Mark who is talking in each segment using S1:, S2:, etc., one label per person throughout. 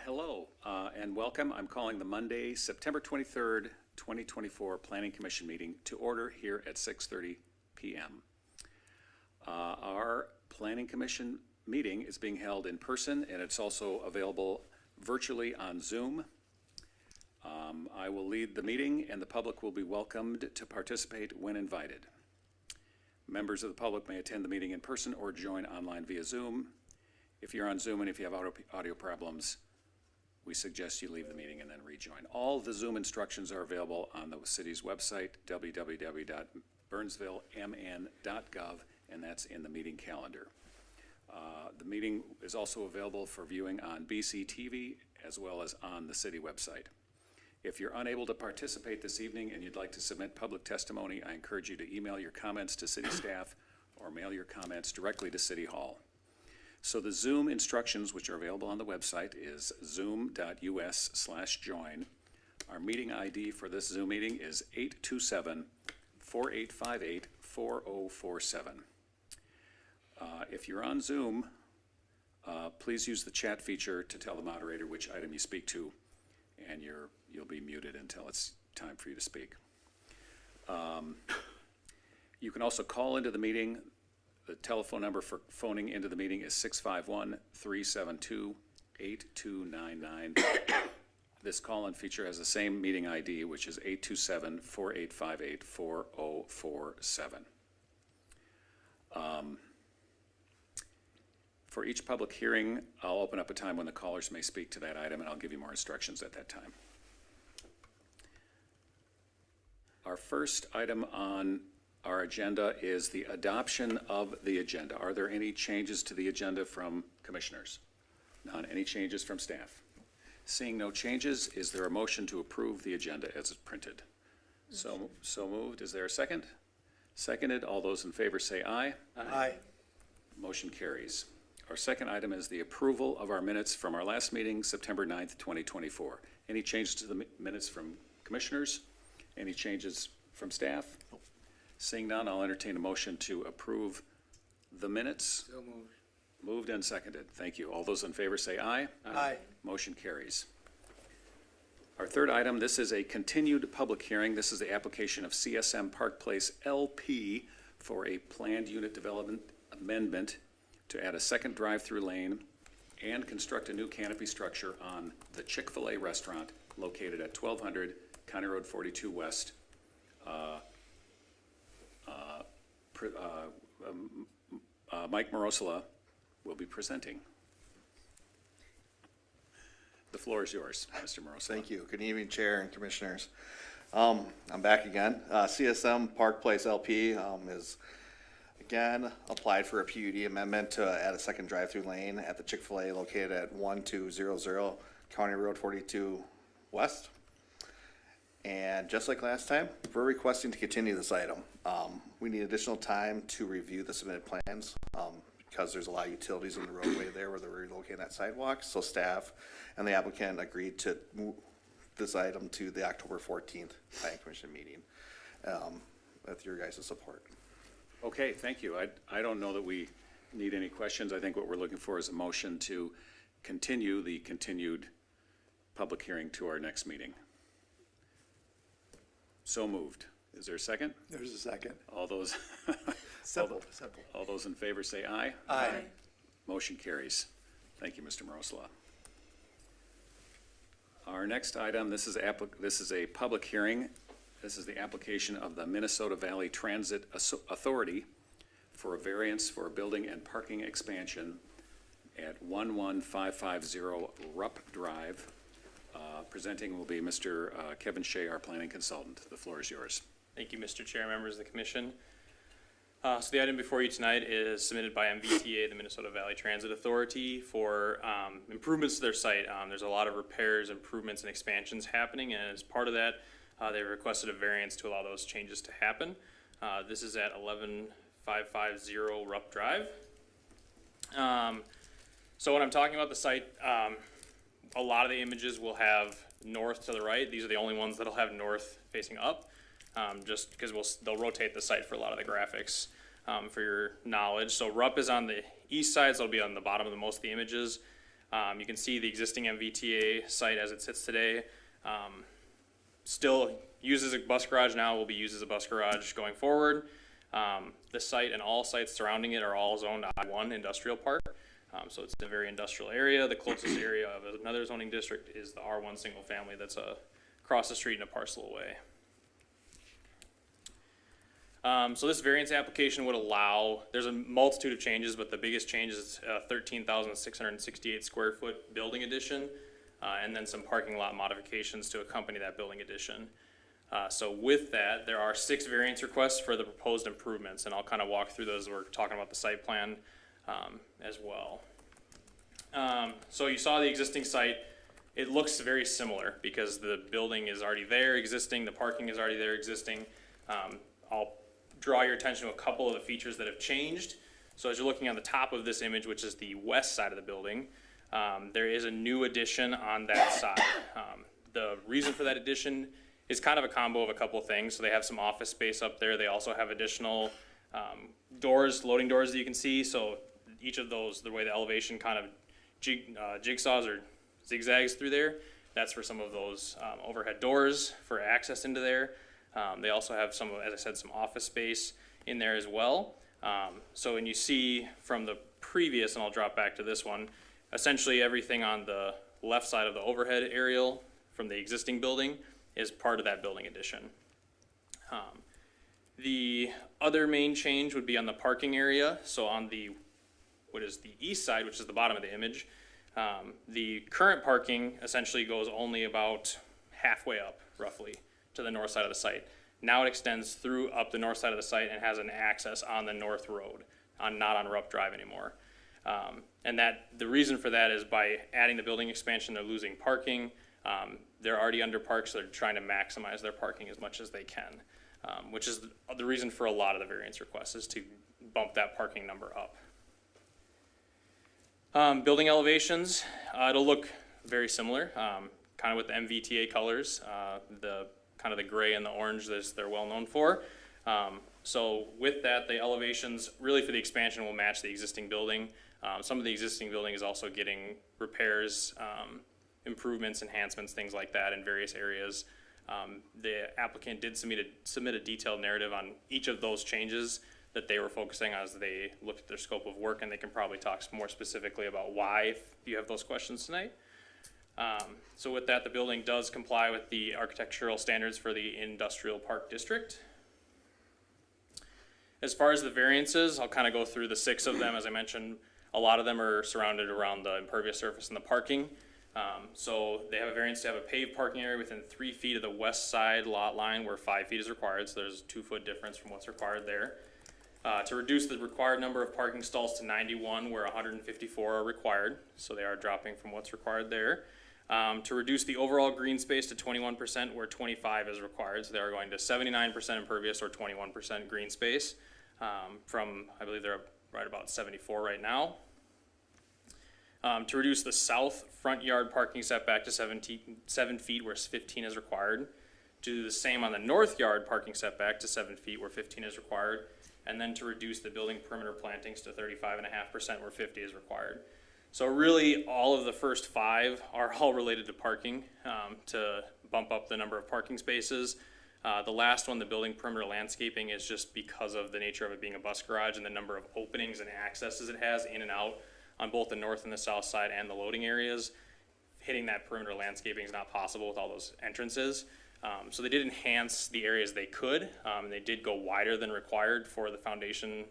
S1: Hello and welcome. I'm calling the Monday, September 23rd, 2024 Planning Commission meeting to order here at 6:30 p.m. Our Planning Commission meeting is being held in person and it's also available virtually on Zoom. I will lead the meeting and the public will be welcomed to participate when invited. Members of the public may attend the meeting in person or join online via Zoom. If you're on Zoom and if you have audio problems, we suggest you leave the meeting and then rejoin. All the Zoom instructions are available on the city's website, www.burnsvillemn.gov, and that's in the meeting calendar. The meeting is also available for viewing on BCTV as well as on the city website. If you're unable to participate this evening and you'd like to submit public testimony, I encourage you to email your comments to city staff or mail your comments directly to City Hall. So the Zoom instructions, which are available on the website, is zoom.us/join. Our meeting ID for this Zoom meeting is 827-4858-4047. If you're on Zoom, please use the chat feature to tell the moderator which item you speak to, and you'll be muted until it's time for you to speak. You can also call into the meeting. The telephone number for phoning into the meeting is 651-372-8299. This call-in feature has the same meeting ID, which is 827-4858-4047. For each public hearing, I'll open up a time when the callers may speak to that item, and I'll give you more instructions at that time. Our first item on our agenda is the adoption of the agenda. Are there any changes to the agenda from commissioners? None. Any changes from staff? Seeing no changes, is there a motion to approve the agenda as printed? So moved. Is there a second? Seconded. All those in favor say aye.
S2: Aye.
S1: Motion carries. Our second item is the approval of our minutes from our last meeting, September 9th, 2024. Any changes to the minutes from commissioners? Any changes from staff? Nope. Seeing none, I'll entertain a motion to approve the minutes.
S2: So moved.
S1: Moved and seconded. Thank you. All those in favor say aye.
S2: Aye.
S1: Motion carries. Our third item, this is a continued public hearing. This is the application of CSM Park Place LP for a planned unit development amendment to add a second drive-through lane and construct a new canopy structure on the Chick-fil-A Restaurant located at 1200 County Road 42 West. Mike Morosola will be presenting. The floor is yours, Mr. Morosola.
S3: Thank you. Good evening, Chair and Commissioners. I'm back again. CSM Park Place LP is again applied for a PUD amendment to add a second drive-through lane at the Chick-fil-A located at 1200 County Road 42 West. And just like last time, we're requesting to continue this item. We need additional time to review the submitted plans because there's a lot of utilities in the roadway there where they're relocating that sidewalk. So staff and the applicant agreed to move this item to the October 14th Planning Commission meeting with your guys' support.
S1: Okay, thank you. I don't know that we need any questions. I think what we're looking for is a motion to continue the continued public hearing to our next meeting. So moved. Is there a second?
S2: There's a second.
S1: All those
S2: Simple.
S1: all those in favor say aye.
S2: Aye.
S1: Motion carries. Thank you, Mr. Morosola. Our next item, this is a public hearing. This is the application of the Minnesota Valley Transit Authority for a variance for a building and parking expansion at 11550 Rupp Drive. Presenting will be Mr. Kevin Shea, our planning consultant. The floor is yours.
S4: Thank you, Mr. Chair, members of the commission. So the item before you tonight is submitted by MVTA, the Minnesota Valley Transit Authority, for improvements to their site. There's a lot of repairs, improvements, and expansions happening, and as part of that, they requested a variance to allow those changes to happen. This is at 11550 Rupp Drive. So when I'm talking about the site, a lot of the images will have north to the right. These are the only ones that'll have north facing up, just because they'll rotate the site for a lot of the graphics for your knowledge. So Rupp is on the east side, so it'll be on the bottom of most of the images. You can see the existing MVTA site as it sits today. Still uses a bus garage now, will be used as a bus garage going forward. The site and all sites surrounding it are all zoned I-1 industrial park. So it's a very industrial area. The closest area of another zoning district is the R1 single family that's across the street and a parcel away. So this variance application would allow, there's a multitude of changes, but the biggest change is 13,668 square foot building addition, and then some parking lot modifications to accompany that building addition. So with that, there are 6 variance requests for the proposed improvements, and I'll kind of walk through those. We're talking about the site plan as well. So you saw the existing site. It looks very similar because the building is already there existing, the parking is already there existing. I'll draw your attention to a couple of the features that have changed. So as you're looking on the top of this image, which is the west side of the building, there is a new addition on that side. The reason for that addition is kind of a combo of a couple of things. So they have some office space up there. They also have additional doors, loading doors that you can see. So each of those, the way the elevation kind of jigsaws or zigzags through there, that's for some of those overhead doors for access into there. They also have some, as I said, some office space in there as well. So when you see from the previous, and I'll drop back to this one, essentially everything on the left side of the overhead aerial from the existing building is part of that building addition. The other main change would be on the parking area. So on the, what is the east side, which is the bottom of the image, the current parking essentially goes only about halfway up, roughly, to the north side of the site. Now it extends through up the north side of the site and has an access on the north road, not on Rupp Drive anymore. And that the reason for that is by adding the building expansion, they're losing parking. They're already under parked, so they're trying to maximize their parking as much as they can, which is the reason for a lot of the variance requests is to bump that parking number up. Building elevations, it'll look very similar, kind of with the MVTA colors, the kind of the gray and the orange that they're well known for. So with that, the elevations really for the expansion will match the existing building. Some of the existing building is also getting repairs, improvements, enhancements, things like that in various areas. The applicant did submit a detailed narrative on each of those changes that they were focusing on as they looked at their scope of work, and they can probably talk more specifically about why if you have those questions tonight. So with that, the building does comply with the architectural standards for the industrial park district. As far as the variances, I'll kind of go through the 6 of them. As I mentioned, a lot of them are surrounded around the impervious surface and the parking. So they have a variance to have a paved parking area within 3 feet of the west side lot line where 5 feet is required. So there's a 2-foot difference from what's required there. To reduce the required number of parking stalls to 91 where 154 are required. So they are dropping from what's required there. To reduce the overall green space to 21% where 25 is required. So they are going to 79% impervious or 21% green space from, I believe they're right about 74 right now. To reduce the south front yard parking setback to 7 feet where 15 is required. To do the same on the north yard parking setback to 7 feet where 15 is required. And then to reduce the building perimeter plantings to 35.5% where 50 is required. So really all of the first 5 are all related to parking to bump up the number of parking spaces. The last one, the building perimeter landscaping, is just because of the nature of it being a bus garage and the number of openings and accesses it has in and out on both the north and the south side and the loading areas. Hitting that perimeter landscaping is not possible with all those entrances. So they did enhance the areas they could. They did go wider than required for the foundation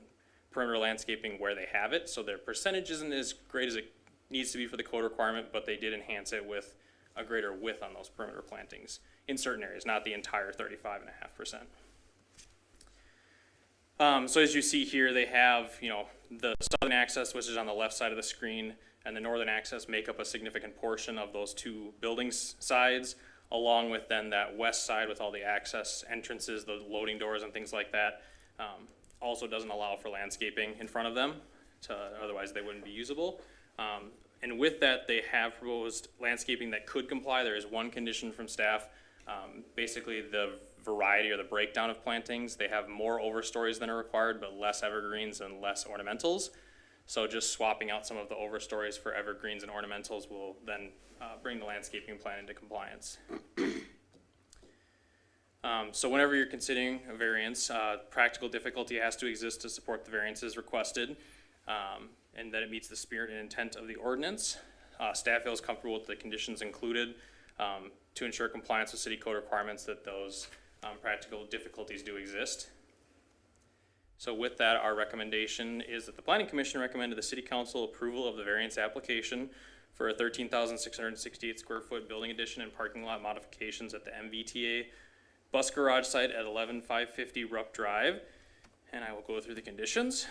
S4: perimeter landscaping where they have it. So their percentage isn't as great as it needs to be for the code requirement, but they did enhance it with a greater width on those perimeter plantings in certain areas, not the entire 35.5%. So as you see here, they have, the southern access, which is on the left side of the screen, and the northern access make up a significant portion of those 2 building sides, along with then that west side with all the access entrances, the loading doors and things like that. Also doesn't allow for landscaping in front of them, otherwise they wouldn't be usable. And with that, they have proposed landscaping that could comply. There is one condition from staff, basically the variety or the breakdown of plantings. They have more overstories than are required, but less evergreens and less ornamentals. So just swapping out some of the overstories for evergreens and ornamentals will then bring the landscaping plan into compliance. So whenever you're considering a variance, practical difficulty has to exist to support the variances requested, and that it meets the spirit and intent of the ordinance. Staff feels comfortable with the conditions included to ensure compliance with city code requirements that those practical difficulties do exist. So with that, our recommendation is that the Planning Commission recommended the City Council approval of the variance application for a 13,668 square foot building addition and parking lot modifications at the MVTA bus garage site at 11550 Rupp Drive. And I will go through the conditions.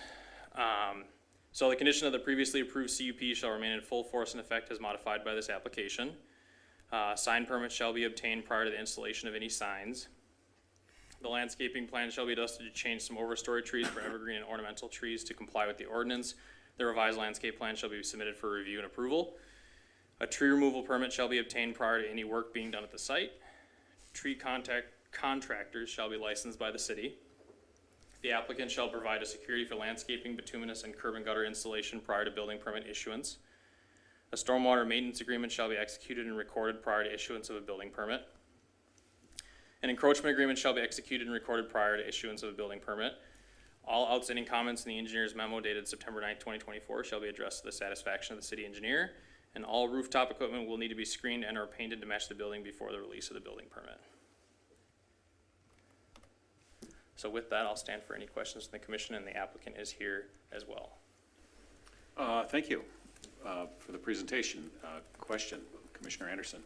S4: So the condition of the previously approved CUP shall remain in full force and effect as modified by this application. Sign permits shall be obtained prior to the installation of any signs. The landscaping plan shall be adjusted to change some overstory trees for evergreen and ornamental trees to comply with the ordinance. The revised landscape plan shall be submitted for review and approval. A tree removal permit shall be obtained prior to any work being done at the site. Tree contractors shall be licensed by the city. The applicant shall provide a security for landscaping, bituminous, and curb and gutter installation prior to building permit issuance. A stormwater maintenance agreement shall be executed and recorded prior to issuance of a building permit. An encroachment agreement shall be executed and recorded prior to issuance of a building permit. All outstanding comments in the engineer's memo dated September 9th, 2024 shall be addressed to the satisfaction of the city engineer, and all rooftop equipment will need to be screened and or painted to match the building before the release of the building permit. So with that, I'll stand for any questions from the commission, and the applicant is here as well.
S1: Thank you for the presentation. Question, Commissioner Anderson.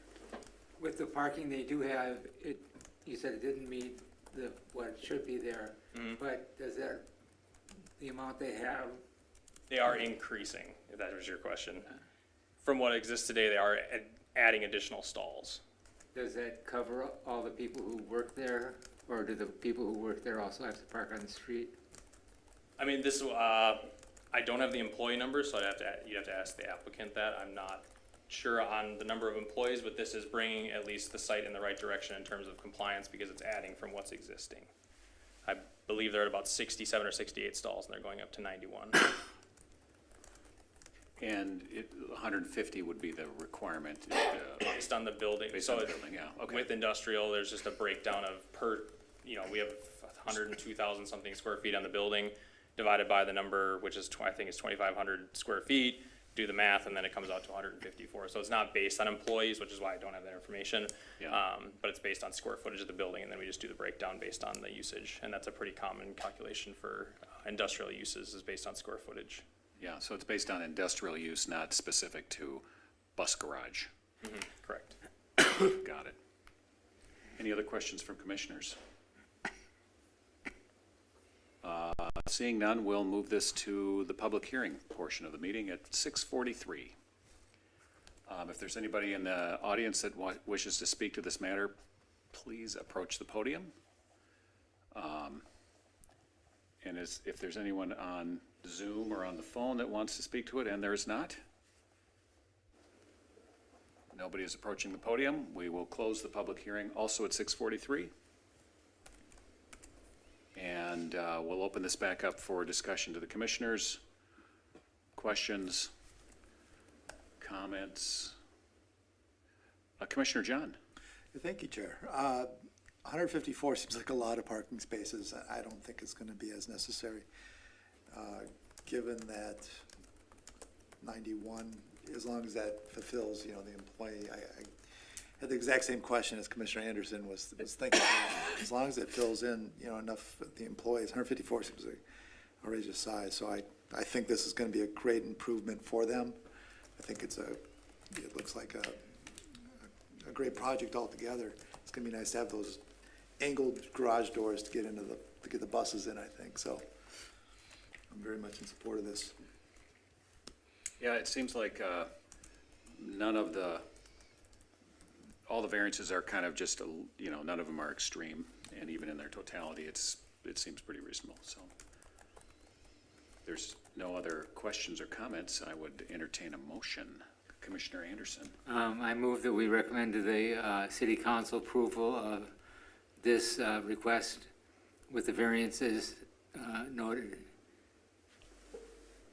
S5: With the parking they do have, you said it didn't meet what should be there, but does that, the amount they have?
S4: They are increasing, if that was your question. From what exists today, they are adding additional stalls.
S5: Does that cover all the people who work there, or do the people who work there also have to park on the street?
S4: I mean, this, I don't have the employee numbers, so you'd have to ask the applicant that. I'm not sure on the number of employees, but this is bringing at least the site in the right direction in terms of compliance because it's adding from what's existing. I believe they're at about 67 or 68 stalls, and they're going up to 91.
S1: And 150 would be the requirement.
S4: Based on the building.
S1: Based
S4: So
S1: on the building, yeah, okay.
S4: With industrial, there's just a breakdown of per, we have 102,000 something square feet on the building, divided by the number, which is, I think it's 2,500 square feet. Do the math, and then it comes out to 154. So it's not based on employees, which is why I don't have that information.
S1: Yeah.
S4: But it's based on square footage of the building, and then we just do the breakdown based on the usage. And that's a pretty common calculation for industrial uses, is based on square footage.
S1: Yeah, so it's based on industrial use, not specific to bus garage.
S4: Correct.
S1: Got it. Any other questions from commissioners? Seeing none, we'll move this to the public hearing portion of the meeting at 6:43. If there's anybody in the audience that wishes to speak to this matter, please approach the podium. And if there's anyone on Zoom or on the phone that wants to speak to it, and there is not, nobody is approaching the podium, we will close the public hearing also at 6:43. And we'll open this back up for discussion to the commissioners. Questions, comments? Commissioner John.
S2: Thank you, Chair. 154 seems like a lot of parking spaces. I don't think it's going to be as necessary, given that 91, as long as that fulfills, the employee. I had the exact same question as Commissioner Anderson was thinking. As long as it fills in, enough of the employees, 154 seems like outrageous size. So I think this is going to be a great improvement for them. I think it looks like a great project altogether. It's going to be nice to have those angled garage doors to get get the buses in, I think. So I'm very much in support of this.
S1: Yeah, it seems like all the variances are kind of just, none of them are extreme, and even in their totality, it seems pretty reasonable. So if there's no other questions or comments, I would entertain a motion. Commissioner Anderson.
S5: I move that we recommend to the City Council approval of this request with the variances noted.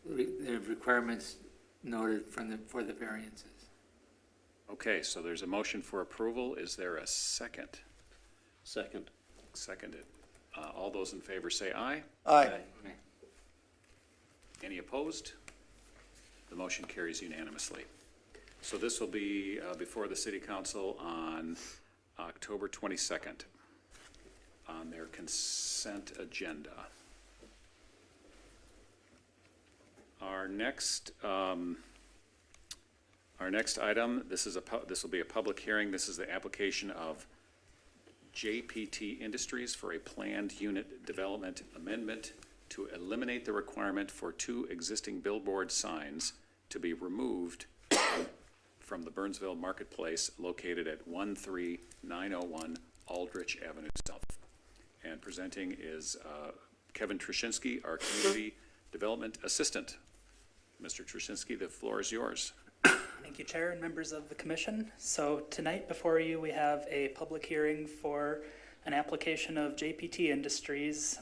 S5: the requirements noted for the variances.
S1: Okay, so there's a motion for approval. Is there a second?
S6: Second.
S1: Seconded. All those in favor say aye.
S2: Aye.
S1: Any opposed? The motion carries unanimously. So this will be before the city council on October 22nd on their consent agenda. Our next item, this will be a public hearing. This is the application of JPT Industries for a planned unit development amendment to eliminate the requirement for 2 existing billboard signs to be removed from the Burnsville Marketplace located at 13901 Aldrich Avenue South. And presenting is Kevin Trushinsky, our Community Development Assistant. Mr. Trushinsky, the floor is yours.
S7: Thank you, Chair and members of the Commission. So tonight before you, we have a public hearing for an application of JPT Industries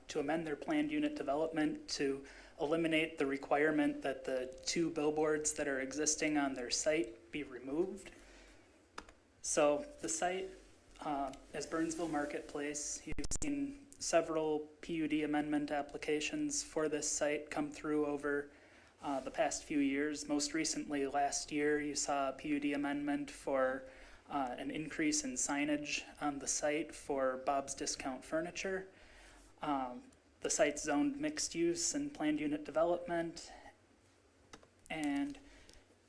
S7: to amend their planned unit development to eliminate the requirement that the 2 billboards that are existing on their site be removed. So the site is Burnsville Marketplace. You've seen several PUD amendment applications for this site come through over the past few years. Most recently, last year, you saw a PUD amendment for an increase in signage on the site for Bob's Discount Furniture. The site's zoned mixed use and planned unit development. And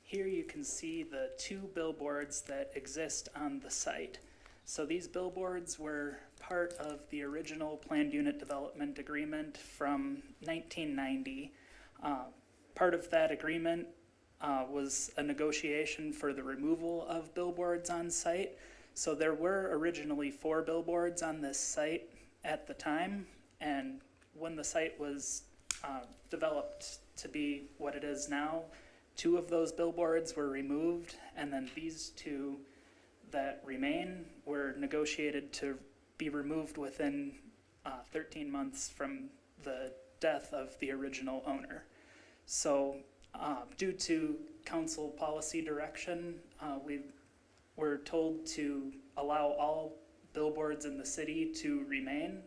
S7: here you can see the 2 billboards that exist on the site. So these billboards were part of the original planned unit development agreement from 1990. Part of that agreement was a negotiation for the removal of billboards on site. So there were originally 4 billboards on this site at the time, and when the site was developed to be what it is now, 2 of those billboards were removed, and then these 2 that remain were negotiated to be removed within 13 months from the death of the original owner. So due to council policy direction, we were told to allow all billboards in the city to remain,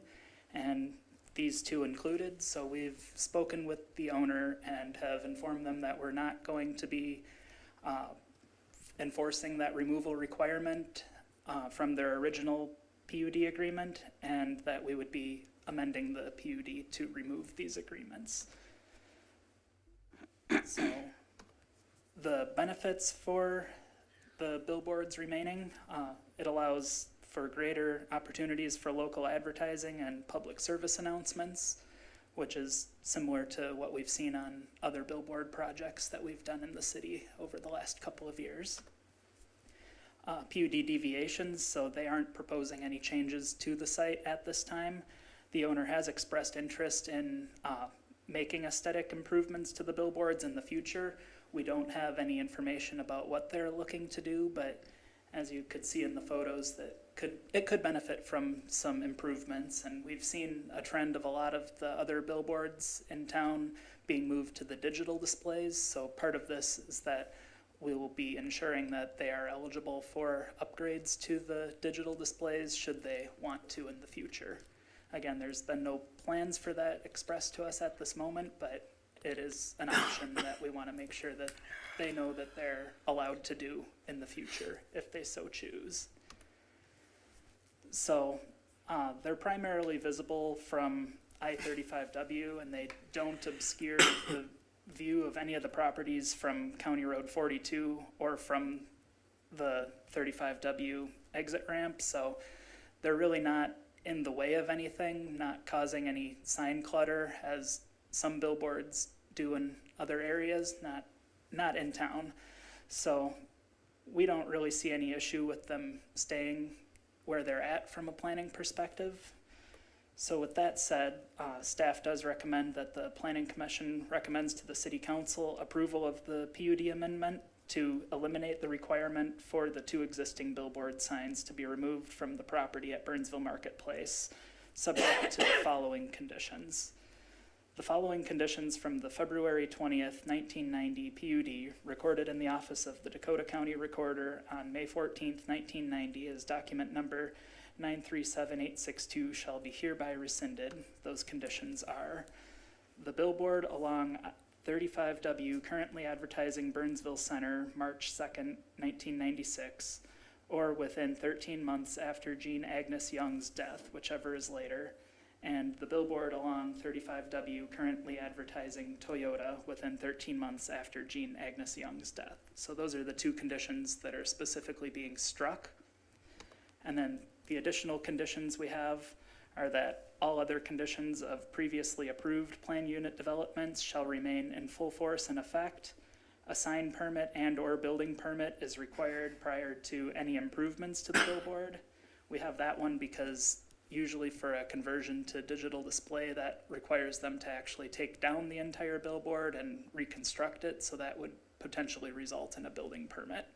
S7: and these 2 included. So we've spoken with the owner and have informed them that we're not going to be enforcing that removal requirement from their original PUD agreement, and that we would be amending the PUD to remove these agreements. So the benefits for the billboards remaining, it allows for greater opportunities for local advertising and public service announcements, which is similar to what we've seen on other billboard projects that we've done in the city over the last couple of years. PUD deviations, so they aren't proposing any changes to the site at this time. The owner has expressed interest in making aesthetic improvements to the billboards in the future. We don't have any information about what they're looking to do, but as you could see in the photos, it could benefit from some improvements. And we've seen a trend of a lot of the other billboards in town being moved to the digital displays. So part of this is that we will be ensuring that they are eligible for upgrades to the digital displays should they want to in the future. Again, there's been no plans for that expressed to us at this moment, but it is an option that we want to make sure that they know that they're allowed to do in the future if they so choose. So they're primarily visible from I-35W, and they don't obscure the view of any of the properties from County Road 42 or from the 35W exit ramp. So they're really not in the way of anything, not causing any sign clutter as some billboards do in other areas, not in town. So we don't really see any issue with them staying where they're at from a planning perspective. So with that said, staff does recommend that the Planning Commission recommends to the City Council approval of the PUD amendment to eliminate the requirement for the 2 existing billboard signs to be removed from the property at Burnsville Marketplace, subject to the following conditions. The following conditions from the February 20th, 1990 PUD recorded in the office of the Dakota County Recorder on May 14th, 1990 as document number 937862 shall be hereby rescinded. Those conditions are the billboard along 35W currently advertising Burnsville Center March 2nd, 1996, or within 13 months after Jean Agnes Young's death, whichever is later, and the billboard along 35W currently advertising Toyota within 13 months after Jean Agnes Young's death. So those are the two conditions that are specifically being struck. And then the additional conditions we have are that all other conditions of previously approved plan unit developments shall remain in full force and effect. A sign permit and/or building permit is required prior to any improvements to the billboard. We have that one because usually for a conversion to digital display, that requires them to actually take down the entire billboard and reconstruct it, so that would potentially result in a building permit.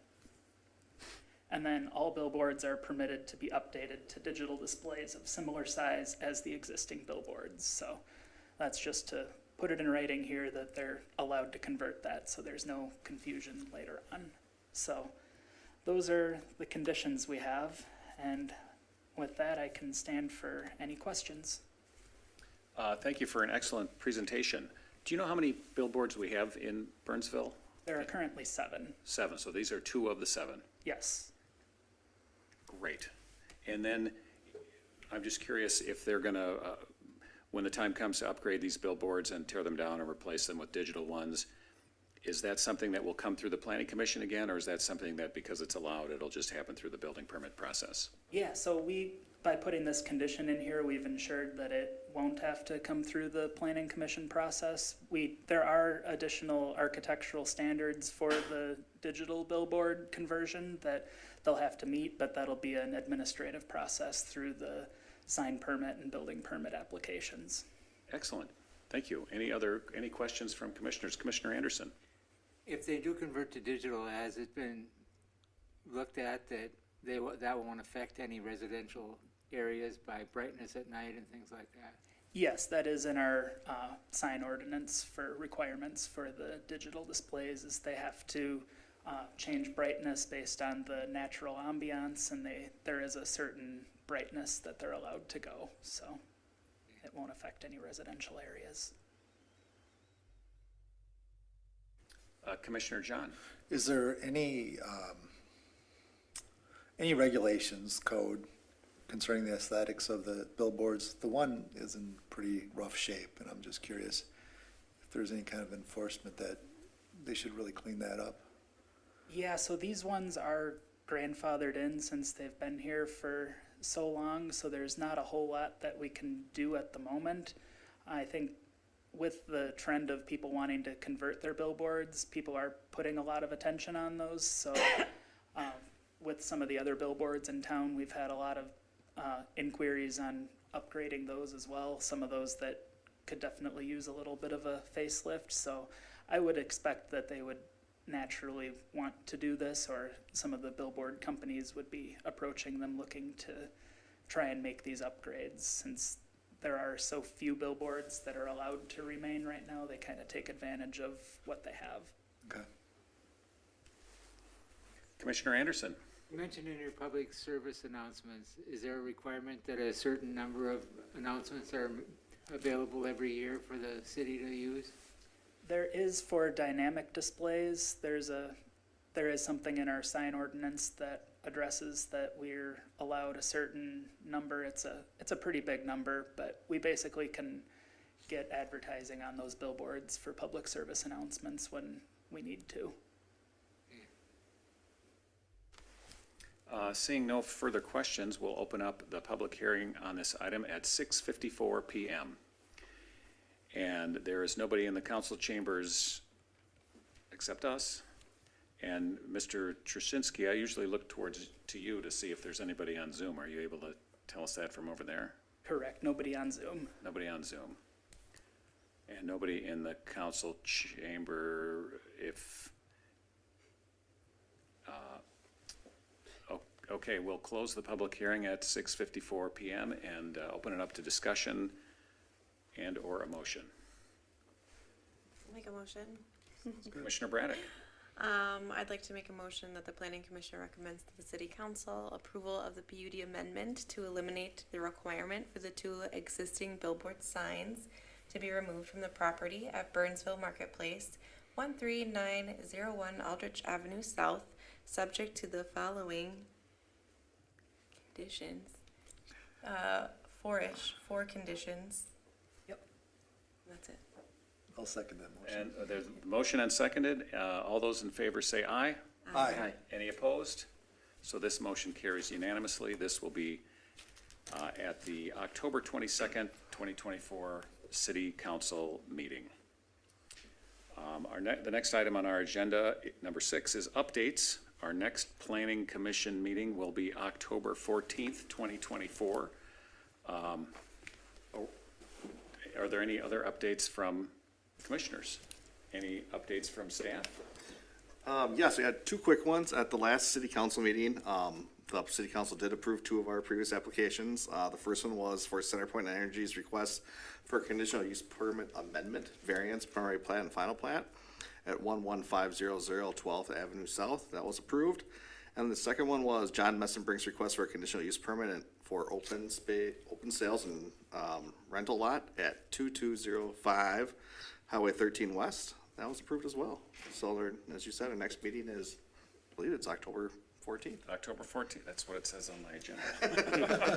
S7: And then all billboards are permitted to be updated to digital displays of similar size as the existing billboards. So that's just to put it in writing here that they're allowed to convert that, so there's no confusion later on. So those are the conditions we have, and with that, I can stand for any questions.
S1: Thank you for an excellent presentation. Do you know how many billboards we have in Burnsville?
S7: There are currently 7.
S1: 7, so these are 2 of the 7.
S7: Yes.
S1: Great. And then I'm just curious if they're gonna, when the time comes to upgrade these billboards and tear them down and replace them with digital ones, is that something that will come through the planning commission again, or is that something that because it's allowed, it'll just happen through the building permit process?
S7: Yeah, so by putting this condition in here, we've ensured that it won't have to come through the planning commission process. There are additional architectural standards for the digital billboard conversion that they'll have to meet, but that'll be an administrative process through the sign permit and building permit applications.
S1: Excellent. Thank you. Any questions from commissioners? Commissioner Anderson?
S5: If they do convert to digital, has it been looked at that that won't affect any residential areas by brightness at night and things like that?
S7: Yes, that is in our sign ordinance for requirements for the digital displays, is they have to change brightness based on the natural ambiance, and there is a certain brightness that they're allowed to go, so it won't affect any residential areas.
S1: Commissioner John?
S2: Is there any regulations, code concerning the aesthetics of the billboards? The one is in pretty rough shape, and I'm just curious if there's any kind of enforcement that they should really clean that up.
S7: Yeah, so these ones are grandfathered in since they've been here for so long, so there's not a whole lot that we can do at the moment. I think with the trend of people wanting to convert their billboards, people are putting a lot of attention on those. So with some of the other billboards in town, we've had a lot of inquiries on upgrading those as well. Some of those that could definitely use a little bit of a facelift. So I would expect that they would naturally want to do this, or some of the billboard companies would be approaching them looking to try and make these upgrades. Since there are so few billboards that are allowed to remain right now, they kind of take advantage of what they have.
S2: Okay.
S1: Commissioner Anderson?
S5: You mentioned in your public service announcements, is there a requirement that a certain number of announcements are available every year for the city to use?
S7: There is for dynamic displays. There is something in our sign ordinance that addresses that we're allowed a certain number. It's a pretty big number, but we basically can get advertising on those billboards for public service announcements when we need to.
S1: Seeing no further questions, we'll open up the public hearing on this item at 6:54 p.m. And there is nobody in the council chambers except us. And Mr. Trzynski, I usually look to you to see if there's anybody on Zoom. Are you able to tell us that from over there?
S7: Correct, nobody on Zoom.
S1: Nobody on Zoom. And nobody in the council chamber. Okay, we'll close the public hearing at 6:54 p.m. and open it up to discussion and or a motion.
S6: make a motion.
S1: Commissioner Braddock.
S6: I'd like to make a motion that the planning commission recommends to the city council approval of the PUD amendment to eliminate the requirement for the 2 existing billboard signs to be removed from the property at Burnsville Marketplace, 13901 Aldrich Avenue South, subject to the following conditions. 4 conditions.
S5: Yep.
S6: That's it.
S2: I'll second that motion.
S1: And there's a motion and seconded. All those in favor say aye.
S2: Aye.
S1: Any opposed? So this motion carries unanimously. This will be at the October 22nd, 2024 City Council meeting. The next item on our agenda, number 6, is updates. Our next Planning Commission meeting will be October 14th, 2024. Are there any other updates from commissioners? Any updates from staff?
S3: Yes, we had 2 quick ones at the last city council meeting. The city council did approve 2 of our previous applications. The first one was for CenterPoint Energy's request for a conditional use permit amendment, variance, primary plat and final plat at 11500 12th Avenue South. That was approved. And the second one was John Messenbrink's request for a conditional use permit for open sales and rental lot at 2205 Highway 13 West. That was approved as well. So as you said, our next meeting is, I believe it's October 14th.
S1: October 14th, that's what it says on my agenda.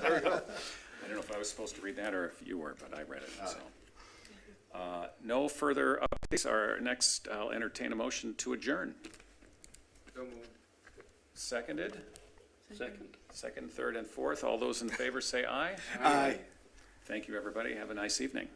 S1: There we go. I don't know if I was supposed to read that or if you were, but I read it, so. No further updates. Our next, I'll entertain a motion to adjourn. Seconded? Second, third, and fourth. All those in favor say aye.
S2: Aye.
S1: Thank you, everybody. Have a nice evening.